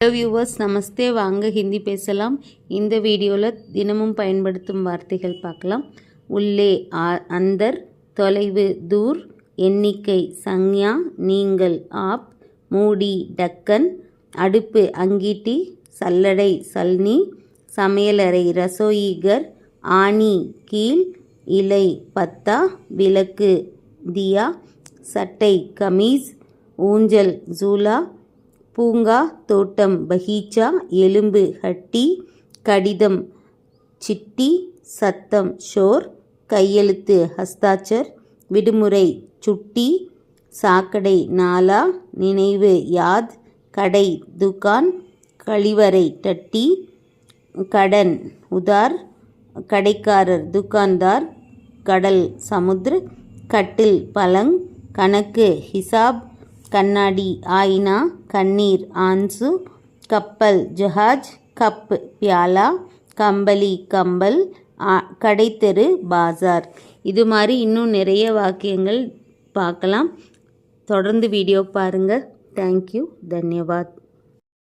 Hello viewers, நமஸ்தே. வாங்க ஹிந்தி பேசலாம். இந்த வீடியோவில் தினமும் பயன்படுத்தும் வார்த்தைகள் பார்க்கலாம். உள்ளே அந்தர், தொலைவு தூர், எண்ணிக்கை சங்யா, நீங்கள் ஆப், மூடி டக்கன், அடுப்பு அங்கீட்டி, சல்லடை சல்னி, சமையலறை ரசோயிகர், ஆணி கீழ், இலை பத்தா, விளக்கு தியா, சட்டை கமீஸ், ஊஞ்சல் ஜூலா, பூங்கா தோட்டம் பகீச்சா, எலும்பு ஹட்டி, கடிதம் சிட்டி, சத்தம் ஷோர், கையெழுத்து ஹஸ்தாச்சர், விடுமுறை சுட்டி, சாக்கடை நாலா, நினைவு யாத், கடை துகான், கழிவறை டட்டி, கடன் உதார், கடைக்காரர் துகான்தார், கடல் சமுத்ர, கட்டில் பலங், கணக்கு ஹிசாப், கண்ணாடி ஆயினா, கண்ணீர் ஆன்சு, கப்பல் ஜஹாஜ், கப் பியாலா, கம்பளி கம்பல், கடைத்தெரு பாசார். இது மாதிரி இன்னும் நிறைய வாக்கியங்கள் பார்க்கலாம். தொடர்ந்து வீடியோ பாருங்கள். தேங்க்யூ, தன்யவாத்.